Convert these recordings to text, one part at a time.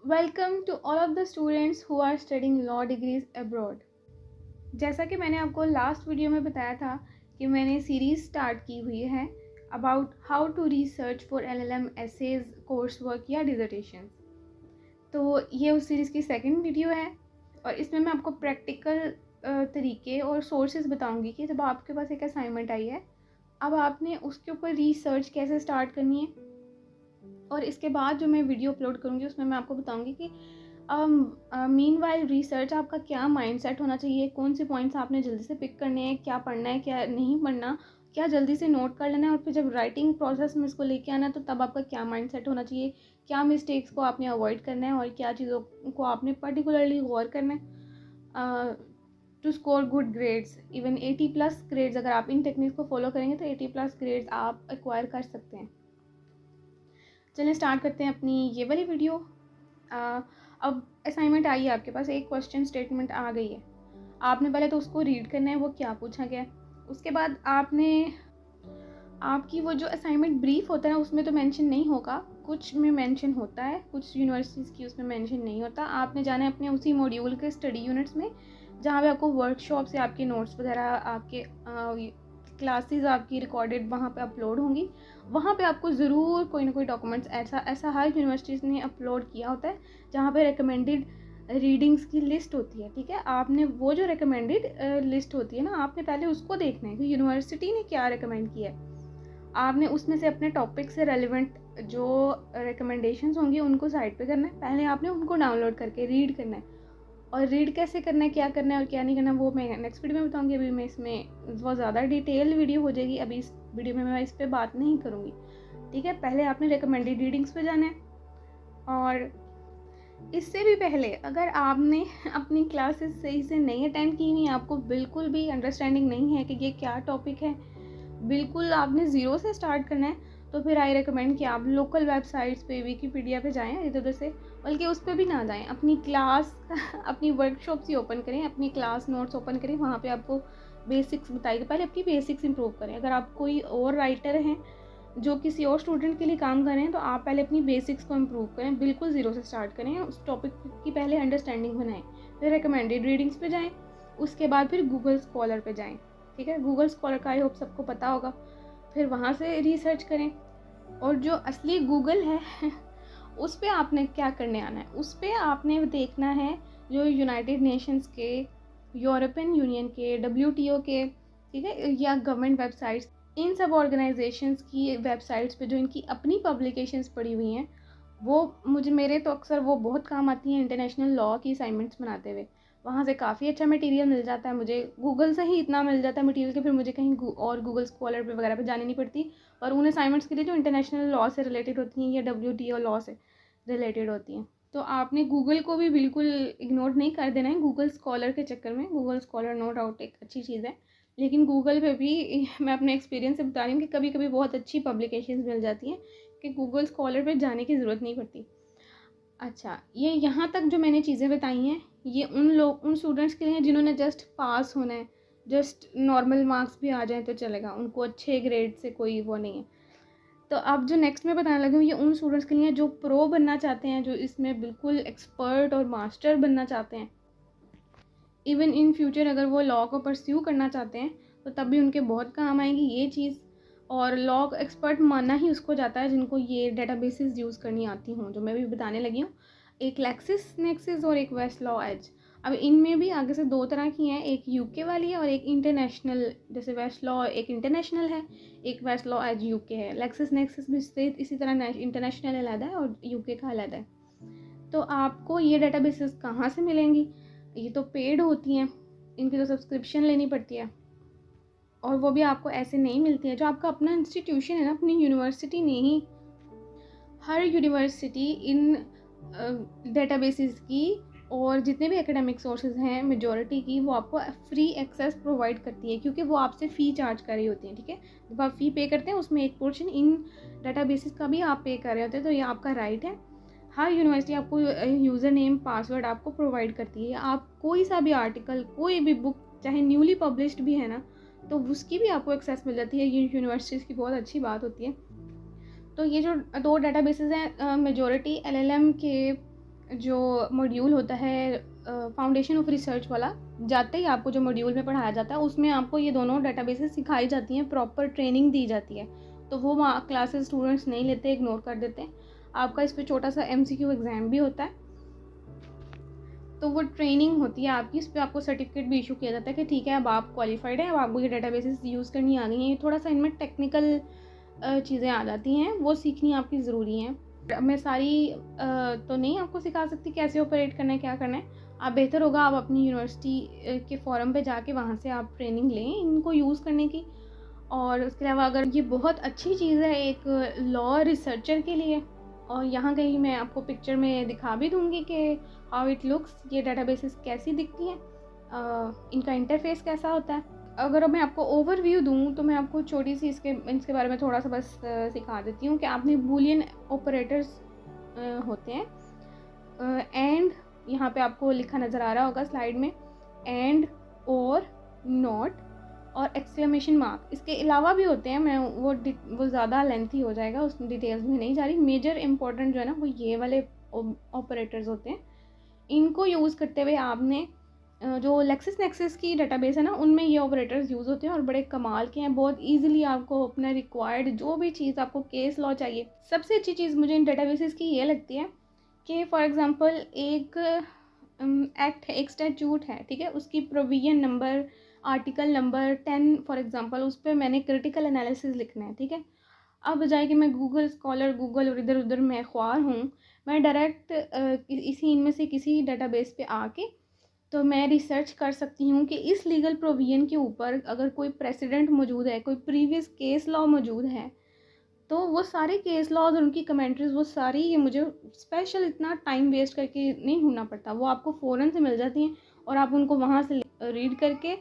Welcome to all of the students who are studying law degrees abroad. जैसा कि मैंने आपको लास्ट वीडियो में बताया था कि मैंने सीरीज़ स्टार्ट की हुई है about how to research for LLM essays, course work या डिजर्टेशन। तो ये उस सीरीज़ की सेकंड वीडियो है और इसमें मैं आपको प्रैक्टिकल तरीके और सोर्सेज बताऊंगी कि जब आपके पास एक असाइनमेंट आई है, अब आपने उसके ऊपर रिसर्च कैसे स्टार्ट करनी है। और इसके बाद जो मैं वीडियो अपलोड करूँगी उसमें मैं आपको बताऊँगी कि मीनवाइल रिसर्च आपका क्या माइंडसेट होना चाहिए, कौन से पॉइंट्स आपने जल्दी से पिक करने हैं, क्या पढ़ना है क्या नहीं पढ़ना, क्या जल्दी से नोट कर लेना है और फिर जब राइटिंग प्रोसेस में इसको लेके आना है तो तब आपका क्या माइंडसेट होना चाहिए, क्या मिस्टेक्स को आपने अवॉइड करना है और क्या चीज़ों को आपने पर्टिकुलरली गौर करना है to score good grades. Even 80+ grades अगर आप इन टेक्निक्स को फॉलो करेंगे तो 80+ ग्रेड्स आप एक्वायर कर सकते हैं। चलिए स्टार्ट करते हैं अपनी ये वाली वीडियो। अब असाइनमेंट आई है आपके पास, एक क्वेश्चन स्टेटमेंट आ गई है। आपने पहले तो उसको रीड करना है, वो क्या पूछा गया है। उसके बाद आपने आपकी वो जो असाइनमेंट ब्रीफ होता है उसमें तो मेंशन नहीं होगा, कुछ में मेंशन होता है, कुछ यूनिवर्सिटीज़ की उसमें मेंशन नहीं होता। आपने जाना है अपने उसी मॉड्यूल के स्टडी यूनिट्स में जहाँ पे आपको वर्कशॉप से आपके नोट्स वगैरह, आपके क्लासेस आपकी रिकॉर्डेड वहाँ पे अपलोड होंगी। वहाँ पे आपको ज़रूर कोई ना कोई डॉक्यूमेंट्स ऐसा हर यूनिवर्सिटीज़ ने अपलोड किया होता है जहाँ पे रिकमेंडेड रीडिंग्स की लिस्ट होती है। ठीक है, आपने वो जो रिकमेंडेड लिस्ट होती है ना, आपने पहले उसको देखना है कि यूनिवर्सिटी ने क्या रिकमेंड किया है। आपने उसमें से अपने टॉपिक से रेलिवेंट जो रिकमेंडेशंस होंगी उनको साइड पे करना है। पहले आपने उनको डाउनलोड करके रीड करना है, और रीड कैसे करना है, क्या करना है और क्या नहीं करना वो मैं नेक्स्ट वीडियो में बताऊंगी। अभी मैं इसमें बहुत ज़्यादा डिटेल वीडियो हो जाएगी, अभी इस वीडियो में मैं इस पर बात नहीं करूँगी। ठीक है, पहले आपने रिकमेंडेड रीडिंग्स पे जाना है। और इससे भी पहले अगर आपने अपनी क्लासेस सही से नहीं अटेंड की हुई, आपको बिल्कुल भी अंडरस्टैंडिंग नहीं है कि ये क्या टॉपिक है, बिल्कुल आपने ज़ीरो से स्टार्ट करना है, तो फिर आई रिकमेंड कि आप लोकल वेबसाइट्स पे, विकीपीडिया पे जाएं इधर उधर से, बल्कि उस पर भी ना जाएं, अपनी क्लास अपनी वर्कशॉप्स ही ओपन करें, अपनी क्लास नोट्स ओपन करें, वहाँ पे आपको बेसिक्स बताएगी। पहले अपनी बेसिक्स इंप्रूव करें। अगर आप कोई और राइटर हैं जो किसी और स्टूडेंट के लिए काम कर रहे हैं तो आप पहले अपनी बेसिक्स को इम्प्रूव करें, बिल्कुल ज़ीरो से स्टार्ट करें, उस टॉपिक की पहले अंडरस्टैंडिंग बनाएं, फिर रिकमेंडेड रीडिंग्स पे जाएं, उसके बाद फिर गूगल स्कॉलर पे जाएं। ठीक है, गूगल स्कॉलर का आई होप सबको पता होगा। फिर वहाँ से रिसर्च करें, और जो असली गूगल है उस पर आपने क्या करने आना है, उस पर आपने देखना है जो यूनाइटेड नेशंस के, यूरोपियन यूनियन के, WTO के, ठीक है, या गवर्नमेंट वेबसाइट्स, इन सब ऑर्गेनाइजेशंस की वेबसाइट्स पे जो इनकी अपनी पब्लिकेशंस पड़ी हुई हैं, वो मेरे तो अक्सर वो बहुत काम आती हैं इंटरनेशनल लॉ की असाइनमेंट्स बनाते हुए। वहाँ से काफ़ी अच्छा मटेरियल मिल जाता है मुझे, गूगल से ही इतना मिल जाता है मटेरियल कि फिर मुझे कहीं और गूगल स्कॉलर पे वगैरह पे जानी नहीं पड़ती। और उन असाइनमेंट्स के लिए जो इंटरनेशनल लॉ से रिलेटेड होती हैं या WTO लॉ से रिलेटेड होती हैं, तो आपने गूगल को भी बिल्कुल इग्नोर नहीं कर देना है गूगल स्कॉलर के चक्कर में। गूगल स्कॉलर नो डाउट एक अच्छी चीज़ है, लेकिन गूगल पे भी मैं अपने एक्सपीरियंस से बता रही हूँ कि कभी कभी बहुत अच्छी पब्लिकेशंस मिल जाती हैं कि गूगल स्कॉलर पे जाने की ज़रूरत नहीं पड़ती। अच्छा, ये यहाँ तक जो मैंने चीज़ें बताई हैं ये उन स्टूडेंट्स के लिए जिन्होंने जस्ट पास होना है, जस्ट नॉर्मल मार्क्स भी आ जाए तो चलेगा, उनको अच्छे ग्रेड से कोई वो नहीं है। तो अब जो नेक्स्ट मैं बताने लगी हूँ ये उन स्टूडेंट्स के लिए जो प्रो बनना चाहते हैं, जो इसमें बिल्कुल एक्सपर्ट और मास्टर बनना चाहते हैं। इवन इन फ्यूचर अगर वो लॉ को परस्यू करना चाहते हैं तो तब भी उनके बहुत काम आएगी ये चीज़। और लॉ एक्सपर्ट माना ही उसको जाता है जिनको ये डेटाबेसेस यूज़ करनी आती हों, जो मैं भी बताने लगी हूँ। एक लेक्सिस नेक्सिस और एक वेस्ट लॉ एज। अब इनमें भी आगे से दो तरह की हैं, एक UK वाली है और एक इंटरनेशनल। जैसे वेस्ट लॉ एक इंटरनेशनल है, एक वेस्ट लॉ एज UK है। लेक्सिस नेक्सिस भी इसी तरह इंटरनेशनल अलग है और UK का अलग है। तो आपको ये डेटाबेसेस कहाँ से मिलेंगी? ये तो पेड होती हैं, इनकी तो सब्सक्रिप्शन लेनी पड़ती है, और वो भी आपको ऐसे नहीं मिलती है। जो आपका अपना इंस्टीट्यूशन है ना, अपनी यूनिवर्सिटी ने ही, हर यूनिवर्सिटी इन डेटाबेसेस की और जितने भी एकेडमिक सोर्सेज हैं मेजॉरिटी की, वो आपको फ्री एक्सेस प्रोवाइड करती है, क्योंकि वो आपसे फ़ी चार्ज कर रही होती हैं। ठीक है, जब आप फ़ी पे करते हैं उसमें एक पोर्शन इन डेटाबेसेस का भी आप पे कर रहे होते हैं, तो ये आपका राइट है। हर यूनिवर्सिटी आपको यूज़र नेम पासवर्ड आपको प्रोवाइड करती है। आप कोई सा भी आर्टिकल, कोई भी बुक, चाहे न्यूली पब्लिश्ड भी है ना, तो उसकी भी आपको एक्सेस मिल जाती है। ये यूनिवर्सिटीज़ की बहुत अच्छी बात होती है। तो ये जो दो डेटाबेसेस हैं, मेजॉरिटी LLM के जो मॉड्यूल होता है फाउंडेशन ऑफ रिसर्च वाला, जाते ही आपको जो मॉड्यूल में पढ़ाया जाता है उसमें आपको ये दोनों डेटाबेसेस सिखाई जाती हैं, प्रॉपर ट्रेनिंग दी जाती है। तो वो वहाँ क्लासेस स्टूडेंट्स नहीं लेते, इग्नोर कर देते हैं। आपका इस पर छोटा सा MCQ एग्ज़ाम भी होता है, तो वो ट्रेनिंग होती है आपकी, इस पर आपको सर्टिफिकेट भी इशू किया जाता है कि ठीक है अब आप क्वालिफाइड हैं, अब आपको ये डेटाबेसेस यूज़ करनी आ गई हैं। ये थोड़ा सा इनमें टेक्निकल चीज़ें आ जाती हैं, वो सीखनी आपकी ज़रूरी हैं। मैं सारी तो नहीं आपको सिखा सकती कैसे ऑपरेट करना है, क्या करना है। आप बेहतर होगा आप अपनी यूनिवर्सिटी के फॉरम पे जाके वहाँ से आप ट्रेनिंग लें इनको यूज़ करने की। और उसके अलावा अगर ये बहुत अच्छी चीज़ है एक लॉ रिसर्चर के लिए, और यहाँ कहीं मैं आपको पिक्चर में दिखा भी दूँगी कि हाउ इट लुक्स, ये डेटाबेसेस कैसी दिखती हैं, इनका इंटरफेस कैसा होता है। अगर मैं आपको ओवरव्यू दूँ तो मैं आपको छोटी सी इसके बारे में थोड़ा सा बस सिखा देती हूँ कि आपने बूलियन ऑपरेटर्स होते हैं, एंड यहाँ पे आपको लिखा नज़र आ रहा होगा स्लाइड में, एंड और नॉट और एक्सक्लेमेशन मार्क। इसके अलावा भी होते हैं, मैं वो ज़्यादा लेंथी हो जाएगा, उस डिटेल्स में नहीं जा रही। मेजर इंपॉर्टेंट जो है ना वो ये वाले ऑपरेटर्स होते हैं। इनको यूज़ करते हुए आपने जो लेक्सिस की डेटाबेस है ना उनमें ये ऑपरेटर्स यूज़ होते हैं और बड़े कमाल के हैं। बहुत इजीली आपको अपना रिक्वायर्ड जो भी चीज़ आपको केस लॉ चाहिए, सबसे अच्छी चीज़ मुझे इन डेटाबेसेस की ये लगती है कि फॉर एग्जांपल एक एक्ट है, एक स्टैट्यूट है, ठीक है, उसकी provision number, article number 10 for example, उस पर मैंने क्रिटिकल एनालिसिस लिखना है, ठीक है। अब बजाय कि मैं गूगल स्कॉलर गूगल और इधर उधर मैं ख्वार हूँ, मैं डायरेक्ट इसी इनमें से किसी डेटाबेस पे आके तो मैं रिसर्च कर सकती हूँ कि इस लीगल प्रोविजन के ऊपर अगर कोई प्रेसिडेंट मौजूद है, कोई प्रीवियस केस लॉ मौजूद है, तो वो सारे केस लॉज और उनकी कमेंट्रीज वो सारी, ये मुझे स्पेशल इतना टाइम वेस्ट करके नहीं ढूंढना पड़ता, वो आपको फ़ौरन से मिल जाती हैं और आप उनको वहाँ से रीड करके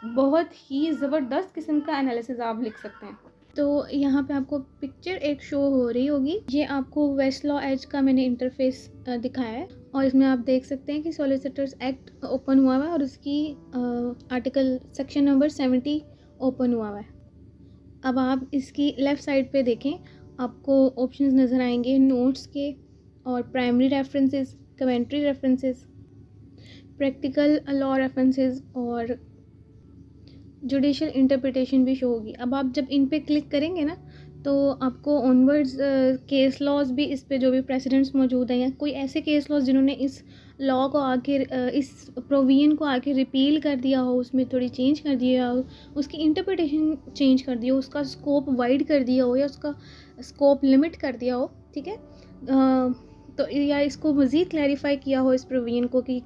बहुत ही ज़बरदस्त किस्म का एनालिसिस आप लिख सकते हैं। तो यहाँ पे आपको पिक्चर एक शो हो रही होगी, ये आपको वेस्टलॉ एज का मैंने इंटरफेस दिखाया है और इसमें आप देख सकते हैं कि सॉलिसिटर्स एक्ट ओपन हुआ हुआ है और उसकी आर्टिकल सेक्शन नंबर 70 ओपन हुआ हुआ है। अब आप इसकी लेफ़्ट साइड पे देखें, आपको ऑप्शंस नज़र आएंगे नोट्स के और primary references, commentary references, practical law references और जुडिशल इंटरप्रिटेशन भी शो होगी। अब आप जब इन पे क्लिक करेंगे ना तो आपको ऑनवर्ड्स केस लॉज भी, इस पे जो भी प्रेसिडेंट्स मौजूद हैं या कोई ऐसे केस लॉज जिन्होंने इस लॉ को आके इस प्रोविजन को आके रिपील कर दिया हो, उसमें थोड़ी चेंज कर दिया हो, उसकी इंटरप्रिटेशन चेंज कर दी हो, उसका स्कोप वाइड कर दिया हो या उसका स्कोप लिमिट कर दिया हो, ठीक है, तो या इसको मज़ीद क्लैरिफाई किया हो इस प्रोविजन को कि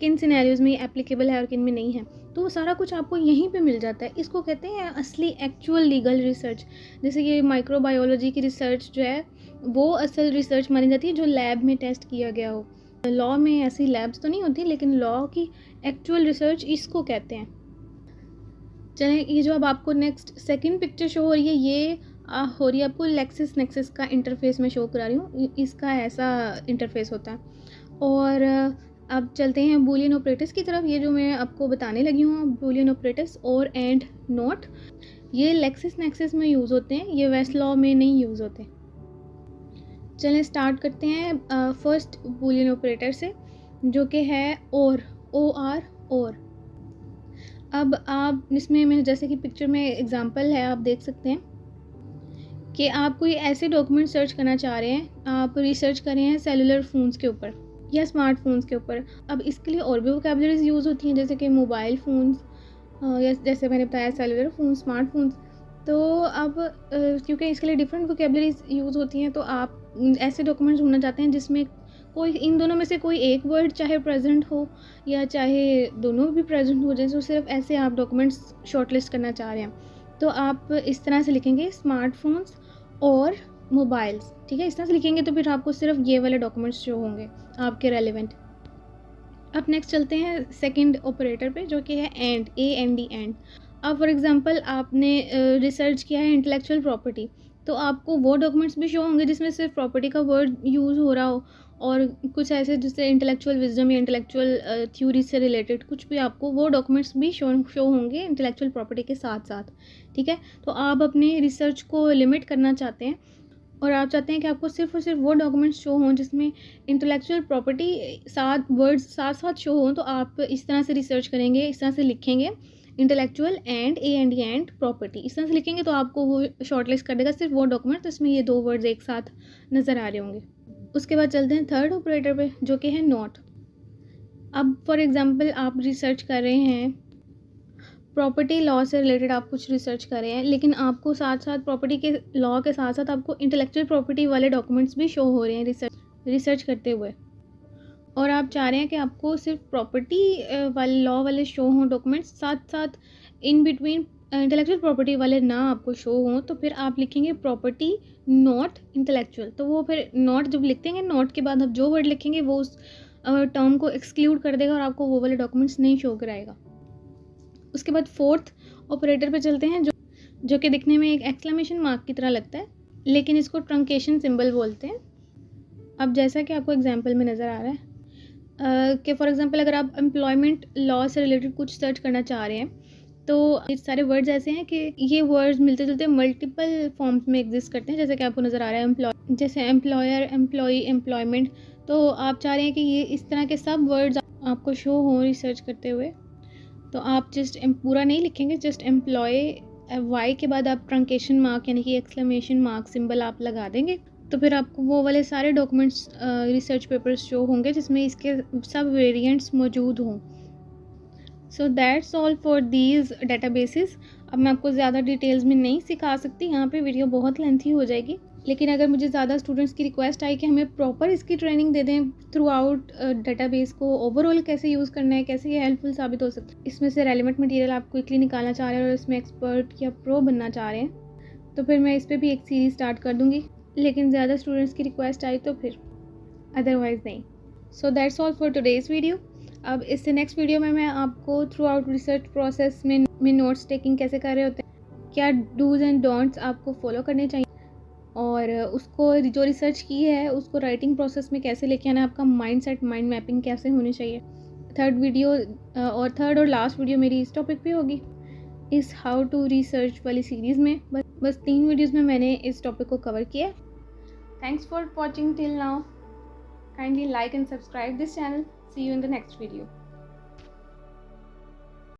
किन सिनेरियोज़ में ये एप्लीकेबल है और किन में नहीं है, तो वो सारा कुछ आपको यहीं पे मिल जाता है। इसको कहते हैं असली एक्चुअल लीगल रिसर्च। जैसे ये माइक्रोबायोलॉजी की रिसर्च जो है वो असल रिसर्च मानी जाती है जो लैब में टेस्ट किया गया हो। लॉ में ऐसी लैब्स तो नहीं होती, लेकिन लॉ की एक्चुअल रिसर्च इसको कहते हैं। चलें, ये जो अब आपको नेक्स्ट सेकंड पिक्चर शो हो रही है, ये हो रही है आपको लेक्सिस नेक्सिस का इंटरफेस में शो करा रही हूँ, इसका ऐसा इंटरफेस होता है। और अब चलते हैं बूलियन ऑपरेटर्स की तरफ। ये जो मैं आपको बताने लगी हूँ बूलियन ऑपरेटर्स और एंड नॉट, ये लेक्सिस नेक्सिस में यूज़ होते हैं, ये वेस्टलॉ में नहीं यूज़ होते। चलें स्टार्ट करते हैं फर्स्ट बूलियन ऑपरेटर से, जो कि है और, OR और। अब आप इसमें मैंने जैसे कि पिक्चर में एग्जांपल है, आप देख सकते हैं कि आप कोई ऐसे डॉक्यूमेंट सर्च करना चाह रहे हैं, आप रिसर्च कर रहे हैं सेलुलर फ़ोन्स के ऊपर या स्मार्टफोन्स के ऊपर। अब इसके लिए और भी वोकैबुलरीज यूज़ होती हैं, जैसे कि मोबाइल फ़ोन्स या जैसे मैंने बताया सेलुलर फ़ोन, स्मार्टफोन्स। तो अब क्योंकि इसके लिए डिफरेंट वोकैबुलरीज यूज़ होती हैं, तो आप ऐसे डॉक्यूमेंट्स ढूंढना चाहते हैं जिसमें कोई इन दोनों में से कोई एक वर्ड चाहे प्रेजेंट हो या चाहे दोनों भी प्रेजेंट हो, जैसे सिर्फ ऐसे आप डॉक्यूमेंट्स शॉर्टलिस्ट करना चाह रहे हैं, तो आप इस तरह से लिखेंगे स्मार्टफोन्स और मोबाइल्स, ठीक है, इस तरह से लिखेंगे तो फिर आपको सिर्फ ये वाले डॉक्यूमेंट्स जो होंगे आपके रेलेवेंट। अब नेक्स्ट चलते हैं सेकंड ऑपरेटर पे, जो कि है एंड, AND एंड। अब फॉर एग्जांपल आपने रिसर्च किया है इंटेलेक्चुअल प्रॉपर्टी, तो आपको वो डॉक्यूमेंट्स भी शो होंगे जिसमें सिर्फ प्रॉपर्टी का वर्ड यूज़ हो रहा हो, और कुछ ऐसे जिससे इंटेलेक्चुअल विजडम या इंटेलेक्चुअल थ्योरी से रिलेटेड कुछ भी, आपको वो डॉक्यूमेंट्स भी शो होंगे इंटेलेक्चुअल प्रॉपर्टी के साथ साथ, ठीक है। तो आप अपने रिसर्च को लिमिट करना चाहते हैं और आप चाहते हैं कि आपको सिर्फ और सिर्फ वो डॉक्यूमेंट्स शो हों जिसमें इंटेलेक्चुअल प्रॉपर्टी साथ साथ शो हों, तो आप इस तरह से रिसर्च करेंगे, इस तरह से लिखेंगे इंटेलेक्चुअल एंड प्रॉपर्टी, इस तरह से लिखेंगे तो आपको वो शॉर्टलिस्ट कर देगा सिर्फ वो डॉक्यूमेंट जिसमें ये 2 वर्ड्स एक साथ नज़र आ रहे होंगे। उसके बाद चलते हैं थर्ड ऑपरेटर पे, जो कि है नॉट। अब फॉर एग्जांपल आप रिसर्च कर रहे हैं प्रॉपर्टी लॉ से रिलेटेड, आप कुछ रिसर्च कर रहे हैं, लेकिन आपको साथ साथ प्रॉपर्टी के लॉ के साथ साथ आपको इंटेलेक्चुअल प्रॉपर्टी वाले डॉक्यूमेंट्स भी शो हो रहे हैं रिसर्च करते हुए, और आप चाह रहे हैं कि आपको सिर्फ प्रॉपर्टी वाले लॉ वाले शो हों डॉक्यूमेंट्स, साथ साथ इन बिटवीन इंटेलेक्चुअल प्रॉपर्टी वाले ना आपको शो हों, तो फिर आप लिखेंगे प्रॉपर्टी नॉट इंटेलेक्चुअल। तो वो फिर नॉट जब लिखते हैं, नॉट के बाद आप जो वर्ड लिखेंगे वो उस टर्म को एक्सक्लूड कर देगा और आपको वो वाले डॉक्यूमेंट्स नहीं शो कराएगा। उसके बाद फोर्थ ऑपरेटर पे चलते हैं, जो कि दिखने में एक एक्सक्लेमेशन मार्क की तरह लगता है, लेकिन इसको ट्रंकेशन सिंबल बोलते हैं। अब जैसा कि आपको एग्जांपल में नज़र आ रहा है कि फॉर एग्जांपल अगर आप एम्प्लॉयमेंट लॉ से रिलेटेड कुछ सर्च करना चाह रहे हैं, तो ये सारे वर्ड्स ऐसे हैं कि ये वर्ड्स मिलते जुलते मल्टीपल फॉर्म्स में एग्जिस्ट करते हैं, जैसे कि आपको नज़र आ रहा है जैसे एम्प्लॉयर, एम्प्लॉई, एम्प्लॉयमेंट। तो आप चाह रहे हैं कि ये इस तरह के सब वर्ड्स आपको शो हों रिसर्च करते हुए, तो आप जस्ट पूरा नहीं लिखेंगे, जस्ट एम्प्लॉय वाई के बाद आप ट्रंकेशन मार्क यानी कि एक्सक्लेमेशन मार्क सिंबल आप लगा देंगे, तो फिर आपको वो वाले सारे डॉक्यूमेंट्स रिसर्च पेपर्स शो होंगे जिसमें इसके सब वेरिएंट्स मौजूद हों। So that's all for these databases. अब मैं आपको ज़्यादा डिटेल्स में नहीं सिखा सकती, यहाँ पे वीडियो बहुत लेंथी हो जाएगी, लेकिन अगर मुझे ज़्यादा स्टूडेंट्स की रिक्वेस्ट आई कि हमें प्रॉपर इसकी ट्रेनिंग दे दें थ्रू आउट डेटाबेस को, ओवरऑल कैसे यूज़ करना है, कैसे ये हेल्पफुल साबित हो सकता है, इसमें से रेलिवेंट मटेरियल आप क्विकली निकालना चाह रहे हैं और इसमें एक्सपर्ट या प्रो बनना चाह रहे हैं, तो फिर मैं इस पर भी एक सीरीज़ स्टार्ट कर दूँगी, लेकिन ज़्यादा स्टूडेंट्स की रिक्वेस्ट आई तो फिर, अदरवाइज़ नहीं। So that's all for today's video. अब इससे नेक्स्ट वीडियो में मैं आपको थ्रू आउट रिसर्च प्रोसेस में नोट्स टेकिंग कैसे कर रहे होते हैं, क्या डूज एंड डोंट्स आपको फॉलो करने चाहिए, और उसको जो रिसर्च की है उसको राइटिंग प्रोसेस में कैसे लेके आना है, आपका माइंड मैपिंग कैसे होनी चाहिए। थर्ड और लास्ट वीडियो मेरी इस टॉपिक पे होगी, इस हाउ टू रिसर्च वाली सीरीज़ में। बस 3 वीडियोज़ में मैंने इस टॉपिक को कवर किया। Thanks for watching till now. Kindly like and subscribe this channel. See you in the next video.